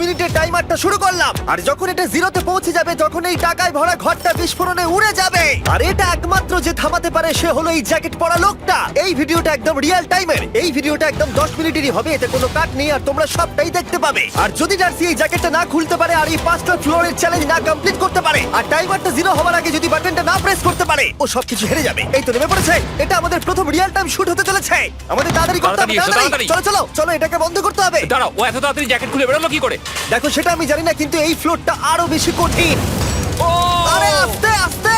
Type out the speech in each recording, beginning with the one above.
মিনিটের টাইমারটা শুরু করলাম, আর যখন এটা জিরোতে পৌঁছে যাবে তখন এই টাকায় ভরা ঘরটা বিস্ফোরণে উড়ে যাবে। আর এটা একমাত্র যে থামাতে পারে সে হলো এই জ্যাকেট পরা লোকটা। এই ভিডিওটা একদম রিয়েল টাইমের, এই ভিডিওটা একদম 10 মিনিটেরই হবে, এতে কোনো কাট নেই আর তোমরা সবটাই দেখতে পাবে। আর যদি ডার্সি এই জ্যাকেটটা না খুলতে পারে আর এই 5টা ফ্লোরের চ্যালেঞ্জ না কমপ্লিট করতে পারে আর টাইমারটা জিরো হওয়ার আগে যদি বাটনটা না প্রেস করতে পারে, ও সবকিছু হেরে যাবে। এই তো নেমে পড়েছে, এটা আমাদের প্রথম রিয়েল টাইম শুট হতে চলেছে। আমাদের তাড়াতাড়ি করতে হবে, তাড়াতাড়ি চলো চলো চলো, এটাকে বন্ধ করতে হবে। দাঁড়াও, ও এত তাড়াতাড়ি জ্যাকেট খুলে বেরোলো কি করে? দেখো সেটা আমি জানি না, কিন্তু এই ফ্লোরটা আরো বেশি কঠিন। ও আরে আস্তে আস্তে।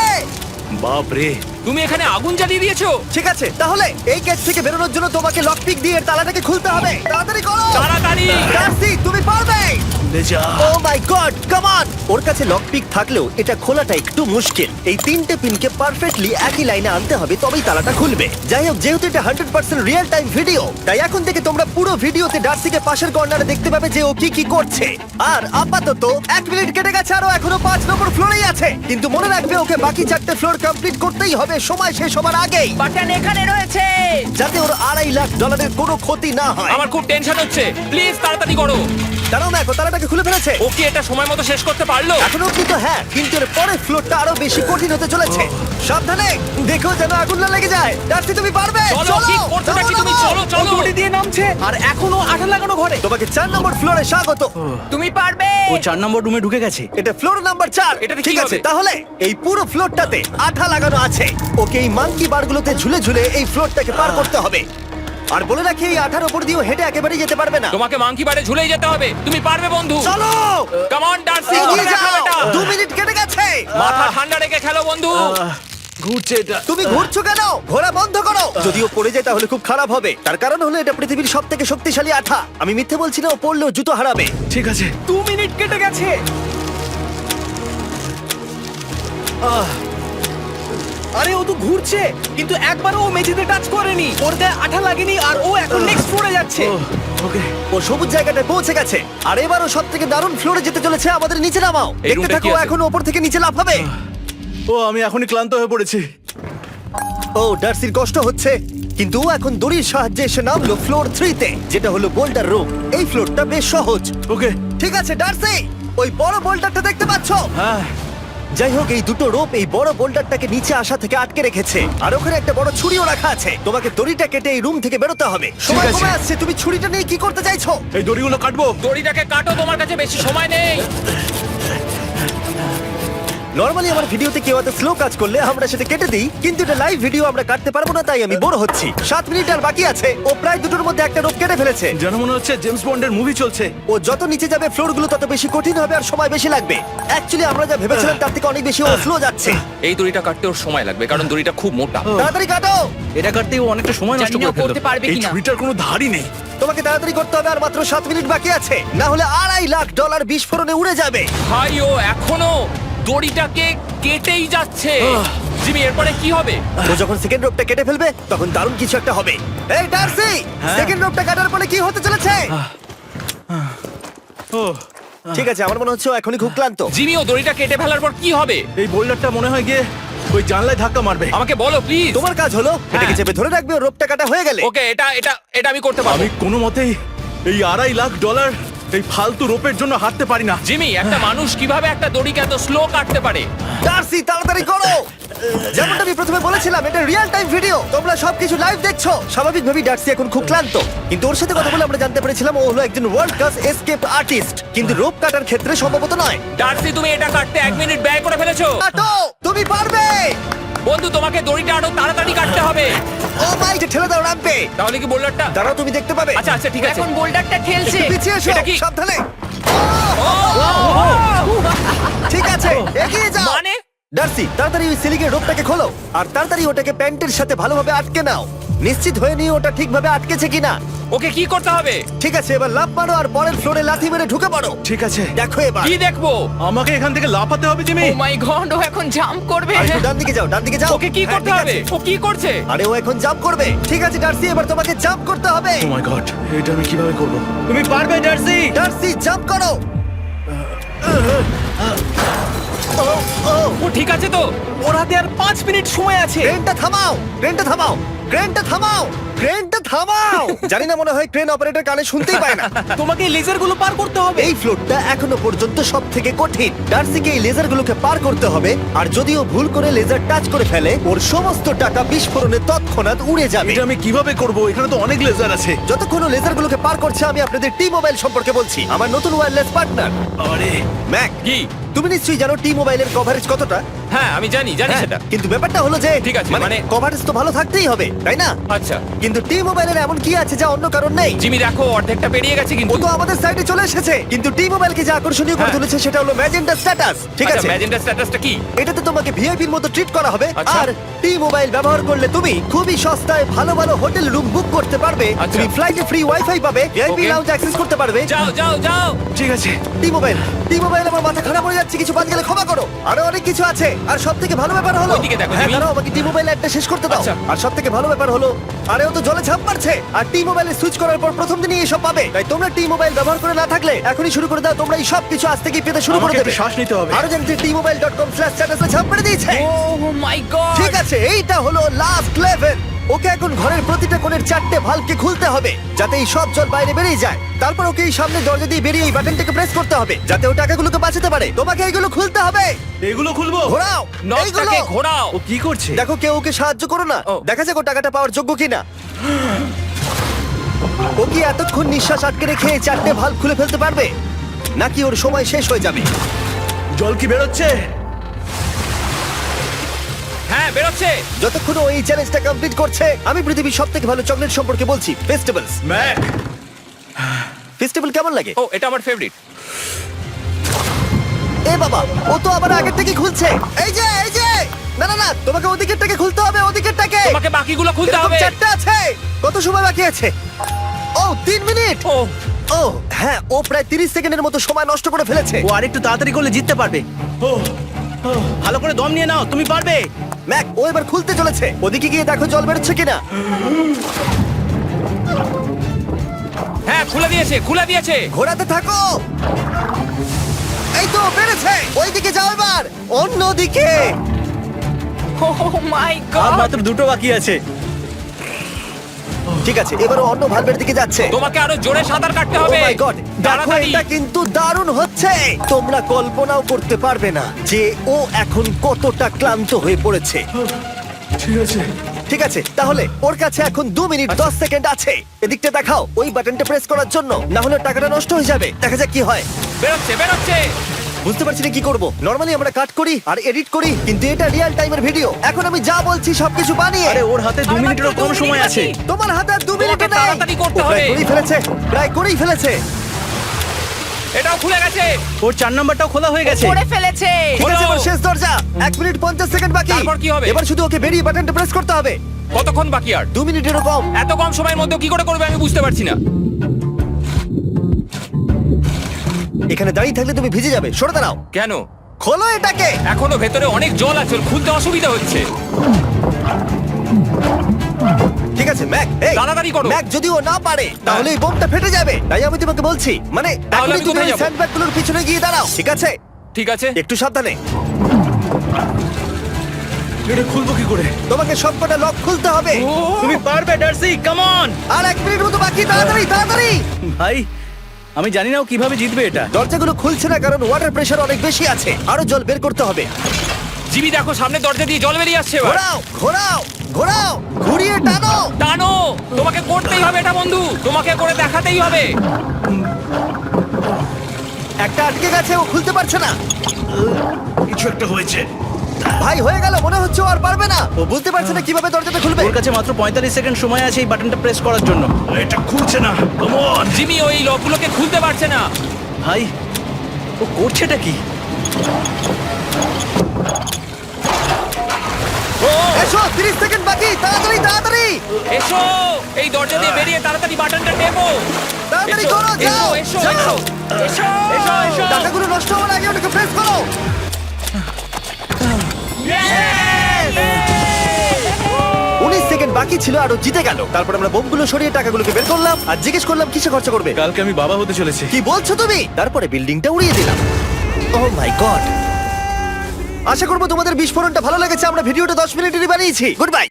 বাপ রে, তুমি এখানে আগুন জ্বালিয়ে দিয়েছো। ঠিক আছে, তাহলে এই কেস থেকে বেরোনোর জন্য তোমাকে লক পিক দিয়ে এর তালাটাকে খুলতে হবে। তাড়াতাড়ি করো, তাড়াতাড়ি। ডার্সি তুমি পারবে। লে যা। ও মাই গড, কাম অন। ওর কাছে লক পিক থাকলেও এটা খোলাটা একটু মুশকিল। এই তিনটে পিনকে পারফেক্টলি একই লাইনে আনতে হবে, তবেই তালাটা খুলবে। যাই হোক, যেহেতু এটা 100% রিয়েল টাইম ভিডিও, তাই এখন থেকে তোমরা পুরো ভিডিওতে ডার্সিকে পাশের কর্নারে দেখতে পাবে যে ও কি কি করছে। আর আপাতত 1 মিনিট কেটে গেছে, আরো এখনো 5 নম্বর ফ্লোরেই আছে। কিন্তু মনে রাখবে ওকে বাকি 4টে ফ্লোর কমপ্লিট করতেই হবে সময় শেষ হবার আগেই, বাটন এখানে রয়েছে। যাতে ওর $2.5 লাখ কোনো ক্ষতি না হয়। আমার খুব টেনশন হচ্ছে, প্লিজ তাড়াতাড়ি করো। দাঁড়াও না, তালাটাকে খুলে ফেলেছে। ও কি এটা সময় মতো শেষ করতে পারলো? এখনো অব্দি তো হ্যাঁ, কিন্তু এর পরের ফ্লোরটা আরো বেশি কঠিন হতে চলেছে। সাবধানে, দেখো যেন আগুন না লেগে যায়। ডার্সি তুমি পারবে, চলো, কি করছো নাকি তুমি? চলো চলো। দড়ি দিয়ে নামছে আর এখনো আঠা লাগানো ঘরে। তোমাকে 4 নম্বর ফ্লোরে স্বাগত। তুমি পারবে। ও 4 নম্বর রুমে ঢুকে গেছে। এটা ফ্লোর নাম্বার 4। এটাতে কি ঠিক আছে, হবে? তাহলে এই পুরো ফ্লোরটাতে আঠা লাগানো আছে। ওকে এই মাঙ্কি বারগুলোতে ঝুলে ঝুলে এই ফ্লোরটাকে পার করতে হবে। আর বলে রাখি, এই আঠার উপর দিয়েও হেঁটে একেবারেই যেতে পারবে না। তোমাকে মাংকি বারে ঝুলেই যেতে হবে। তুমি পারবে বন্ধু। চলো কাম অন ডার্সি, এগিয়ে দেখাও যাও। এটা। 2 মিনিট কেটে গেছে। মাথা ঠান্ডা রেখে খেলো বন্ধু। ঘুরছে এটা। তুমি ঘুরছো কেন? ঘোরা বন্ধ করো। যদিও পড়ে যায় তাহলে খুব খারাপ হবে। তার কারণ হলো এটা পৃথিবীর সবথেকে শক্তিশালী আঠা। আমি মিথ্যে বলছি না, ও পড়লেও জুতো হারাবে। ঠিক আছে। 2 মিনিট কেটে গেছে। আরে ও তো ঘুরছে, কিন্তু একবারও ও মেঝেতে টাচ করেনি। ওর গায়ে আঠা লাগেনি আর ও এখন নেক্সট ফ্লোরে যাচ্ছে। ওকে। ও সবুজ জায়গাটায় পৌঁছে গেছে। আর এবারও সব থেকে দারুণ ফ্লোরে যেতে চলেছে। আমাদের নিচে নামাও। এই দেখতে রুমটা থাকো, কি আছে? এখন ওপর থেকে নিচে লাফাবে। ও আমি এখনই ক্লান্ত হয়ে পড়েছি। ও ডার্সির কষ্ট হচ্ছে, কিন্তু ও এখন দড়ির সাহায্যে এসে নামলো ফ্লোর 3-তে, যেটা হলো বোল্ডার রুম। এই ফ্লোরটা বেশ সহজ। ওকে। ঠিক আছে ডার্সি, ওই বড় বোল্ডারটা দেখতে পাচ্ছো? হ্যাঁ। যাই হোক, এই দুটো রোপ এই বড় বোল্ডারটাকে নিচে আসা থেকে আটকে রেখেছে। আর ওখানে একটা বড় ছুরিও রাখা আছে। তোমাকে দড়িটা কেটে এই রুম থেকে বেরোতে হবে। সময় আছে। কমে আসছে, তুমি ছুরিটা নিয়ে কি করতে চাইছো? এই দড়িগুলো কাটবো। দড়িটাকে কাটো, তোমার কাছে বেশি সময় নেই। নরমালি আমার ভিডিওতে কেউ এত স্লো কাজ করলে আমরা সেটা কেটে দিই, কিন্তু এটা লাইভ ভিডিও আমরা কাটতে পারবো না, তাই আমি বোর হচ্ছি। 7 মিনিট আর বাকি আছে। ও প্রায় দুটোর মধ্যে একটা রোপ কেটে ফেলেছে। যেন মনে হচ্ছে জেমস বন্ডের মুভি চলছে। ও যত নিচে যাবে ফ্লোরগুলো তত বেশি কঠিন হবে আর সময় বেশি লাগবে। অ্যাকচুয়ালি আমরা যা ভেবেছিলাম তার থেকে অনেক বেশি ও স্লো যাচ্ছে। এই দড়িটা কাটতে ওর সময় লাগবে, কারণ দড়িটা খুব মোটা। তাড়াতাড়ি কাটো। এটা কাটতেই ও অনেকটা সময় নষ্ট জানি না করে ফেললো। করতে পারবে এই কিনা। ছুরিটার কোনো ধারই নেই। তোমাকে তাড়াতাড়ি করতে হবে, আর মাত্র 7 মিনিট বাকি আছে, না হলে $2.5 লাখ বিস্ফোরণে উড়ে যাবে। ভাই ও এখনো দড়িটাকে কেটেই যাচ্ছে। জিমি, এরপরে কি হবে? ও যখন সেকেন্ড রোপটা কেটে ফেলবে তখন দারুণ কিছু একটা হবে। এই ডার্সি, সেকেন্ড রোপটা কাটার পরে কি হতে চলেছে? ও ঠিক আছে, আমার মনে হচ্ছে ও এখনই খুব ক্লান্ত। জিমি, ও দড়িটা কেটে ফেলার পর কি হবে? এই বোল্ডারটা মনে হয় গিয়ে ওই জানলায় ধাক্কা মারবে। আমাকে বলো প্লিজ। তোমার কাজ হলো এটাকে চেপে ধরে রাখবে, ও রোপটা কাটা হয়ে গেলে। ওকে, এটা এটা এটা আমি করতে পারবো। আমি কোনো মতেই এই $2.5 লাখ এই ফালতু রোপের জন্য হাঁটতে পারি না। জিমি, একটা মানুষ কিভাবে একটা দড়িকে এত স্লো কাটতে পারে? ডার্সি তাড়াতাড়ি করো। যেমনটা আমি প্রথমে বলেছিলাম, এটা রিয়েল টাইম ভিডিও, তোমরা সবকিছু লাইভ দেখছো। স্বাভাবিকভাবেই ডার্সি এখন খুব ক্লান্ত, কিন্তু ওর সাথে কথা বলে আমরা জানতে পেরেছিলাম ও হলো একজন ওয়ার্ল্ড ক্লাস এসকেপ আর্টিস্ট, কিন্তু রোপ কাটার ক্ষেত্রে সম্ভবত নয়। ডার্সি, তুমি এটা কাটতে 1 মিনিট ব্যয় করে ফেলেছো। কাটো, তুমি পারবে। বন্ধু, তোমাকে দড়িটা আরো তাড়াতাড়ি কাটতে হবে। ও মাই, এটা ঠেলে দাও রাম্পে। তাহলে কি বোল্ডারটা? দাঁড়াও, তুমি দেখতে পাবে। আচ্ছা আচ্ছা, ঠিক আছে। এখন বোল্ডারটা খেলছে। একটু পিছিয়ে এসো, এটা কি? সাবধানে। ঠিক আছে, এগিয়ে যাও। মানে? ডার্সি, তাড়াতাড়ি ওই সিলিংয়ের রোপটাকে খোলো আর তাড়াতাড়ি ওটাকে প্যান্টের সাথে ভালোভাবে আটকে নাও। নিশ্চিত হয়ে নিয়ে ওটা ঠিকভাবে আটকেছে কিনা। ওকে কি করতে হবে? ঠিক আছে, এবার লাফ মারো আর পরের ফ্লোরে লাথি মেরে ঢুকে পড়ো। ঠিক আছে। দেখো এবার। কি দেখবো? আমাকে এখান থেকে লাফাতে হবে জিমি। ও মাই গড, ও এখন জাম্প করবে। আর একটু ডান দিকে যাও, ডান দিকে যাও। ওকে কি হ্যাঁ, করতে ঠিক হবে? আছে। ও কি করছে? আরে ও এখন জাম্প করবে। ঠিক আছে ডার্সি, এবার তোমাকে জাম্প করতে হবে। ও মাই গড, এটা আমি কিভাবে করব? তুমি পারবে ডার্সি। ডার্সি জাম্প করো। ও ঠিক আছে তো? ওর হাতে আর 5 মিনিট সময় আছে। ট্রেনটা থামাও, ট্রেনটা থামাও। ক্রেনটা থামাও, ক্রেনটা থামাও। জানি না, মনে হয় ক্রেন অপারেটর কানে শুনতেই পায় না। তোমাকে এই লেজার গুলো পার করতে হবে। এই ফ্লোরটা এখনো পর্যন্ত সব থেকে কঠিন। ডার্সিকে এই লেজারগুলোকে পার করতে হবে, আর যদিও ভুল করে লেজার টাচ করে ফেলে, ওর সমস্ত টাকা বিস্ফোরণে তৎক্ষণাৎ উড়ে যাবে। এটা আমি কিভাবে করব? এখানে তো অনেক লেজার আছে। যতক্ষণ ও লেজারগুলোকে পার করছে, আমি আপনাদের টি মোবাইল সম্পর্কে বলছি, আমার নতুন ওয়্যারলেস পার্টনার। আরে ম্যাক, কি? তুমি নিশ্চয়ই জানো টি মোবাইলের কভারেজ কতটা? হ্যাঁ আমি জানি হ্যাঁ, সেটা। কিন্তু ব্যাপারটা হলো যে ঠিক আছে, মানে- কভারেজ তো ভালো থাকতেই হবে, তাই না? আচ্ছা কিন্তু টি মোবাইলের এমন কি আছে যা অন্য কারণ নেই? জিমি দেখো অর্ধেকটা পেরিয়ে গেছে ও কিন্তু। তো আমাদের সাইডে চলে এসেছে, কিন্তু টি মোবাইলকে যে আকর্ষণীয় করে হ্যাঁ। তুলেছে সেটা হলো ম্যাজেন্টা স্ট্যাটাস। ঠিক আছে, ম্যাজেন্টা স্ট্যাটাসটা কি? এটাতে তোমাকে ভিআইপির মতো ট্রিট করা হবে। আচ্ছা। আর টি মোবাইল ব্যবহার করলে তুমি খুবই সস্তায় ভালো ভালো হোটেল রুম বুক করতে পারবে। আচ্ছা। তুমি ফ্লাইটে ফ্রি ওয়াইফাই পাবে, ভিআইপি Okay. লাউঞ্জ অ্যাক্সেস করতে পারবে। যাও যাও যাও। ঠিক আছে। টি মোবাইল আমার মাথা খারাপ হয়ে যাচ্ছে, কিছু বাদ গেলে ক্ষমা করো। আরো অনেক কিছু আছে, আর সব থেকে ভালো ব্যাপার হলো, ওইদিকে দেখো, হ্যাঁ জিমি। দাঁড়াও, আমাকে টি মোবাইল একটা শেষ করতে দাও। আচ্ছা। আর সব থেকে ভালো ব্যাপার হলো, আরে ও তো জলে ঝাঁপ মারছে, আর টি মোবাইলে সুইচ করার পর প্রথম দিনই এসব পাবে। তাই তোমরা টি মোবাইল ব্যবহার করে না থাকলে এখনই শুরু করে দাও। তোমরা এই সব কিছু আজ থেকেই পেতে শুরু করে আমাকে দেবে। একটু শ্বাস নিতে হবে। আরো জানতে tmobile.com/status-এ ঝাঁপ মেরে দিয়েছে। ও মাই গড। ঠিক আছে, এইটা হলো লাস্ট লেভেল। ওকে এখন ঘরের প্রতিটা কোণের 4টে ভালভকে খুলতে হবে, যাতে এই সব জল বাইরে বেরিয়ে যায়। তারপর ওকে এই সামনে দরজা দিয়ে বেরিয়ে এই বাটনটাকে প্রেস করতে হবে, যাতে ও টাকাগুলোকে বাঁচাতে পারে। তোমাকে এইগুলো খুলতে হবে। এগুলো খুলবো? ঘোরাও এইগুলো। নটটাকে ঘোরাও। ও কি করছে? দেখো কেউ ওকে সাহায্য করো না, ও। দেখা যাক ও টাকাটা পাওয়ার যোগ্য কিনা। ও কি এতক্ষণ নিঃশ্বাস আটকে রেখে এই 4টে ভালভ খুলে ফেলতে পারবে, নাকি ওর সময় শেষ হয়ে যাবে? জল কি বেরোচ্ছে? হ্যাঁ বেরোচ্ছে। যতক্ষণ ও এই চ্যালেঞ্জটা কমপ্লিট করছে, আমি পৃথিবীর সবথেকে ভালো চকলেট সম্পর্কে বলছি, ফেস্টিভ্যালস। ম্যাক, ফেস্টিভ্যাল কেমন লাগে? ও এটা আমার ফেভারিট। এ বাবা, ও তো আবার আগের থেকে খুলছে। এই যে না না না, তোমাকে ওদিকেরটাকে খুলতে হবে, ওদিকেরটাকে। তোমাকে বাকিগুলো খুলতে এরকম হবে। 4টা আছে। কত সময় বাকি আছে? ও 3 মিনিট। ও ও হ্যাঁ, ও প্রায় 30 সেকেন্ডের মতো সময় নষ্ট করে ফেলেছে। ও আরেকটু তাড়াতাড়ি করলে জিততে পারবে। ও ভালো করে দম নিয়ে নাও, তুমি পারবে। ম্যাক, ও এবার খুলতে চলেছে। ওদিকে গিয়ে দেখো জল বেরোচ্ছে কিনা। হ্যাঁ খুলে দিয়েছে খুলে দিয়েছে। ঘোরাতে থাকো। এই তো বেড়েছে। ওইদিকে যাও এবার, অন্যদিকে। ও মাই আর গড। মাত্র দুটো বাকি আছে। ঠিক আছে, এবার ও অন্য ভালভের দিকে যাচ্ছে। তোমাকে আরো জোরে সাঁতার কাটতে ও হবে। মাই গড, দেখো তাড়াতাড়ি। এটা কিন্তু দারুণ হচ্ছে। তোমরা কল্পনাও করতে পারবে না যে ও এখন কতটা ক্লান্ত হয়ে পড়েছে। ঠিক আছে। ঠিক আছে, তাহলে ওর কাছে এখন 2 মিনিট 10 সেকেন্ড আছে। এদিকটা দেখাও, ওই বাটনটা প্রেস করার জন্য, না হলে টাকাটা নষ্ট হয়ে যাবে। দেখা যাক কি হয়। বেরোচ্ছে বেরোচ্ছে। বুঝতে পারছি না কি করব। নরমালি আমরা কাট করি আর এডিট করি, কিন্তু এটা রিয়েল টাইমের ভিডিও। এখন আমি যা বলছি সবকিছু বানিয়ে। আরে ওর হাতে 2 মিনিটেরও কম সময় আছে। তোমার হাতে আর 2 মিনিট তোমাকে তাড়াতাড়ি করতে হবে। প্রায় করেই ফেলেছে। এটাও খুলে গেছে। ওর 4 নাম্বারটাও খোলা হয়ে গেছে। করে ফেলেছে। ঠিক আছে, এবার শেষ দরজা। 1 মিনিট 50 সেকেন্ড বাকি। তারপর কি হবে? এবার শুধু ওকে বেরিয়ে বাটনটা প্রেস করতে হবে। কতক্ষণ বাকি আর? 2 মিনিটেরও কম। এত কম সময়ের মধ্যে কি করে করবে আমি বুঝতে পারছি না। এখানে দাঁড়িয়ে থাকলে তুমি ভিজে যাবে, সরে দাঁড়াও। কেন? খোলো এটাকে। এখনো ভেতরে অনেক জল আছে, ওর খুলতে অসুবিধা হচ্ছে। ঠিক আছে ম্যাক, এই তাড়াতাড়ি করো। ম্যাক, যদি ও না পারে তাহলে এই বোমটা ফেটে যাবে। তাই আমি তোমাকে বলছি, মানে তাহলে এখনই আমি তুমি কোথায় ওই যাবো? স্যান্ডব্যাগগুলোর পিছনে গিয়ে দাঁড়াও, ঠিক আছে? ঠিক আছে। একটু সাবধানে। এটা খুলবো কি করে? তোমাকে সবকটা লক খুলতে হবে। তুমি পারবে ডার্সি, কাম অন। আর 1 মিনিট মতো বাকি, তাড়াতাড়ি তাড়াতাড়ি। ভাই আমি জানি না ও কিভাবে জিতবে এটা। দরজাগুলো খুলছে না কারণ ওয়াটার প্রেশার অনেক বেশি আছে। আরো জল বের করতে হবে। জিমি দেখো সামনে দরজা দিয়ে জল বেরিয়ে আসছে এবার। ঘোরাও ঘোরাও ঘোরাও, ঘুরিয়ে টানো। টানো। তোমাকে করতেই হবে এটা বন্ধু, তোমাকে করে দেখাতেই হবে। একটা আটকে গেছে, ও খুলতে পারছে না। কিছু একটা হয়েছে। ভাই হয়ে গেল, মনে হচ্ছে ও আর পারবে না। ও বুঝতে পারছে না কিভাবে দরজাটা খুলবে। ওর কাছে মাত্র 45 সেকেন্ড সময় আছে এই বাটনটা প্রেস করার জন্য। এটা খুলছে না। Come on. জিমি ওই লকগুলোকে খুলতে পারছে না। ভাই ও করছেটা কি? ও এসো, 30 সেকেন্ড বাকি, তাড়াতাড়ি তাড়াতাড়ি এসো, এই দরজা দিয়ে বেরিয়ে তাড়াতাড়ি বাটনটা টেপো। তাড়াতাড়ি এসো, করো, যাও এসো, যাও। এসো, এসো, এসো, এসো। টাকাগুলো নষ্ট হওয়ার আগে ওটাকে প্রেস করো। 19 সেকেন্ড বাকি ছিল আর ও জিতে গেল। তারপর আমরা বোমগুলো সরিয়ে টাকাগুলোকে বের করলাম আর জিজ্ঞেস করলাম কিসে খরচা করবে। কালকে আমি বাবা হতে চলেছি। কি বলছো তুমি? তারপরে বিল্ডিংটা উড়িয়ে দিলাম। ও মাই গড। আশা করবো তোমাদের বিস্ফোরণটা ভালো লেগেছে। আমরা ভিডিওটা 10 মিনিটেরই বানিয়েছি। Good bye.